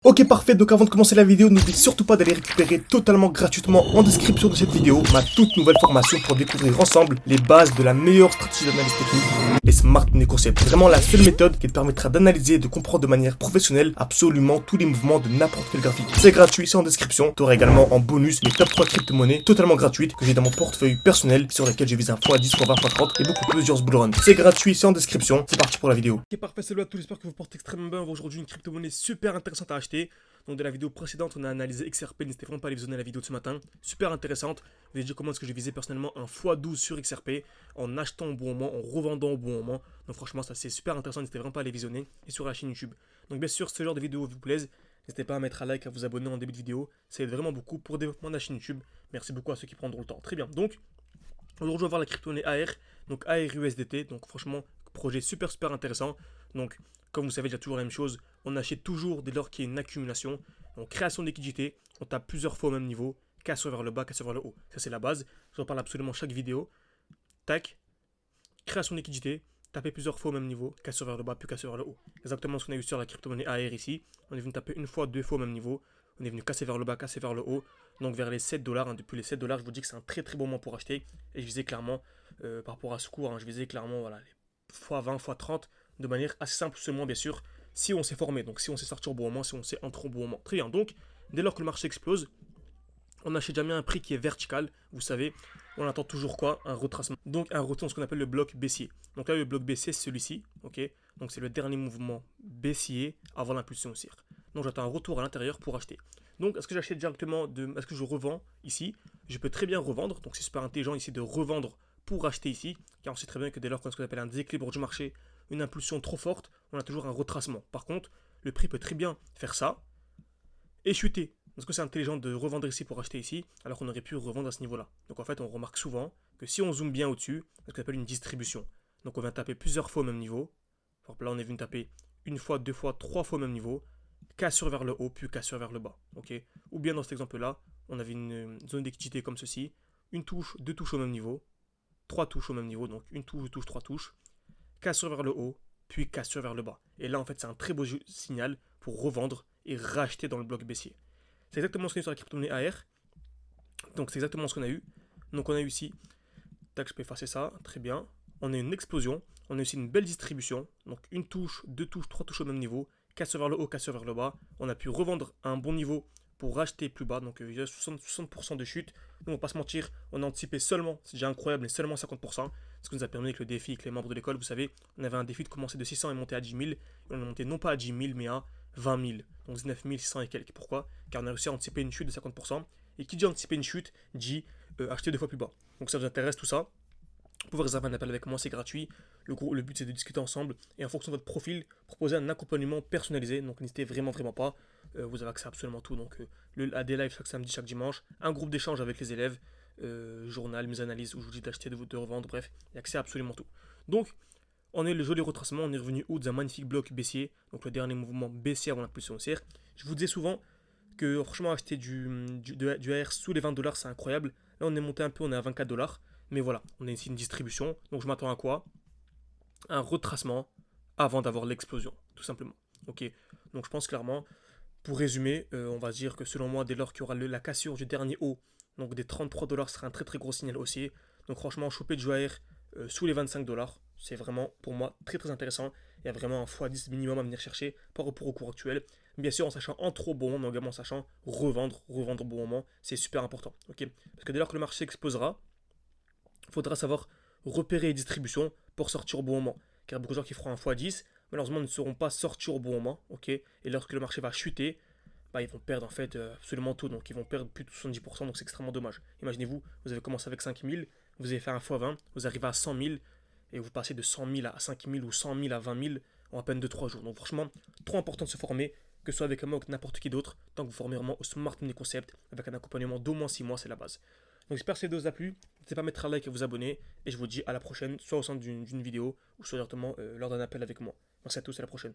Ok parfait, donc avant de commencer la vidéo, n'oublie surtout pas d'aller récupérer totalement gratuitement en description de cette vidéo ma toute nouvelle formation pour découvrir ensemble les bases de la meilleure stratégie d'analyse technique, les Smart Money Concepts. Vraiment la seule méthode qui te permettra d'analyser et de comprendre de manière professionnelle absolument tous les mouvements de n'importe quel graphique. C'est gratuit, c'est en description. Tu auras également en bonus mes top 3 crypto-monnaies totalement gratuites que j'ai dans mon portefeuille personnel sur lesquelles je vise un x10, x20, x30 et beaucoup plus sur Bullrun. C'est gratuit, c'est en description. C'est parti pour la vidéo. Ok parfait, salut à tous, j'espère que vous portez extrêmement bien. Aujourd'hui une crypto-monnaie super intéressante à acheter. Donc de la vidéo précédente, on a analysé XRP, n'hésitez vraiment pas à aller visionner la vidéo de ce matin. Super intéressante. Vous avez dit comment est-ce que j'ai visé personnellement un x12 sur XRP en achetant au bon moment, en revendant au bon moment. Donc franchement, ça c'est super intéressant, n'hésitez vraiment pas à aller visionner et sur la chaîne YouTube. Donc bien sûr, si ce genre de vidéo vous plaise, n'hésitez pas à mettre un like, à vous abonner en début de vidéo. Ça aide vraiment beaucoup pour le développement de la chaîne YouTube. Merci beaucoup à ceux qui prendront le temps. Très bien. Donc aujourd'hui, on va voir la crypto-monnaie AR, donc ARUSDT. Donc franchement, projet super intéressant. Donc comme vous savez déjà toujours la même chose, on achète toujours dès lors qu'il y a une accumulation. Donc création de liquidité, on tape plusieurs fois au même niveau, cassure vers le bas, cassure vers le haut. Ça c'est la base, j'en parle absolument chaque vidéo. Tac, création de liquidité, taper plusieurs fois au même niveau, cassure vers le bas, puis cassure vers le haut. Exactement ce qu'on a eu sur la crypto-monnaie AR ici. On est venu taper une fois, deux fois au même niveau. On est venu casser vers le bas, casser vers le haut. Donc vers les 7 dollars, depuis les 7 dollars, je vous dis que c'est un très bon moment pour acheter. Et je visais clairement, par rapport à ce cours, je visais clairement voilà, les x20, x30 de manière assez simple, seulement bien sûr, si on s'est formé. Donc si on s'est sorti au bon moment, si on s'est entré au bon moment. Très bien, donc dès lors que le marché explose, on achète jamais un prix qui est vertical, vous savez, on attend toujours quoi? Un retracement. Donc un retour, ce qu'on appelle le bloc baissier. Donc là, le bloc baissier, c'est celui-ci, ok? Donc c'est le dernier mouvement baissier avant l'impulsion haussière. Donc j'attends un retour à l'intérieur pour acheter. Donc est-ce que j'achète directement, est-ce que je revends ici? Je peux très bien revendre, donc c'est super intelligent ici de revendre pour acheter ici, car on sait très bien que dès lors qu'on a ce qu'on appelle un déséquilibre du marché, une impulsion trop forte, on a toujours un retracement. Par contre, le prix peut très bien faire ça et chuter. Est-ce que c'est intelligent de revendre ici pour acheter ici, alors qu'on aurait pu revendre à ce niveau-là? Donc en fait, on remarque souvent que si on zoome bien au-dessus, c'est ce qu'on appelle une distribution. Donc on vient taper plusieurs fois au même niveau. Par exemple, là, on est venu taper une fois, deux fois, trois fois au même niveau, cassure vers le haut, puis cassure vers le bas. Okay, ou bien dans cet exemple-là, on avait une zone d'équité comme ceci, une touche, deux touches au même niveau, trois touches au même niveau, donc une touche, deux touches, trois touches, cassure vers le haut, puis cassure vers le bas. Et là, en fait, c'est un très beau signal pour revendre et racheter dans le bloc baissier. C'est exactement ce qu'on a eu sur la crypto-monnaie AR. Donc c'est exactement ce qu'on a eu. Donc on a eu ici, tac, je peux effacer ça, très bien. On a une explosion, on a aussi une belle distribution. Donc une touche, deux touches, trois touches au même niveau, cassure vers le haut, cassure vers le bas. On a pu revendre à un bon niveau pour racheter plus bas, donc il y a 60% de chute. Nous on va pas se mentir, on a anticipé seulement, c'est déjà incroyable, mais seulement 50%. Ce qui nous a permis avec le défi, avec les membres de l'école, vous savez, on avait un défi de commencer de 600 et monter à 10 000. Et on est monté non pas à 10 000, mais à 20 000, donc 19 600 et quelques. Pourquoi? Car on a réussi à anticiper une chute de 50%. Et qui dit anticiper une chute, dit acheter deux fois plus bas. Donc ça vous intéresse tout ça? Vous pouvez réserver un appel avec moi, c'est gratuit. Le but c'est de discuter ensemble et en fonction de votre profil, proposer un accompagnement personnalisé. Donc n'hésitez vraiment pas. Vous avez accès à absolument tout. Donc à des lives chaque samedi, chaque dimanche, un groupe d'échange avec les élèves, journal, mes analyses où je vous dis d'acheter, de revendre, bref, il y a accès à absolument tout. Donc on a eu le joli retracement, on est revenu haut d'un magnifique bloc baissier, donc le dernier mouvement baissier avant l'impulsion haussière. Je vous disais souvent que franchement acheter du AR sous les 20 dollars c'est incroyable. Là on est monté un peu, on est à 24 dollars. Mais voilà, on a ici une distribution. Donc je m'attends à quoi? Un retracement avant d'avoir l'explosion, tout simplement. Ok. Donc je pense clairement, pour résumer, on va dire que selon moi, dès lors qu'il y aura la cassure du dernier haut, donc des 33 dollars sera un très gros signal haussier. Donc franchement, choper du AR sous les 25 dollars, c'est vraiment pour moi très intéressant. Il y a vraiment un x10 minimum à venir chercher par rapport au cours actuel. Bien sûr, en sachant entrer au bon moment, mais également en sachant revendre au bon moment, c'est super important. Ok. Parce que dès lors que le marché explosera, il faudra savoir repérer les distributions pour sortir au bon moment. Car beaucoup de gens qui feront un x10, malheureusement, ne seront pas sortis au bon moment. Ok. Et lorsque le marché va chuter, bah, ils vont perdre en fait absolument tout. Donc ils vont perdre plus de 70%, donc c'est extrêmement dommage. Imaginez-vous, vous avez commencé avec 5000, vous avez fait un x20, vous arrivez à 100 000, et vous passez de 100 000 à 5000 ou 100 000 à 20 000 en à peine de 3 jours. Donc franchement, trop important de se former, que ce soit avec moi ou avec n'importe qui d'autre, tant que vous formez vraiment au Smart Money Concept, avec un accompagnement d'au moins 6 mois, c'est la base. Donc j'espère que cette vidéo vous a plu. N'hésitez pas à mettre un like et vous abonner. Et je vous dis à la prochaine, soit au sein d'une vidéo, ou soit directement lors d'un appel avec moi. Merci à tous, à la prochaine.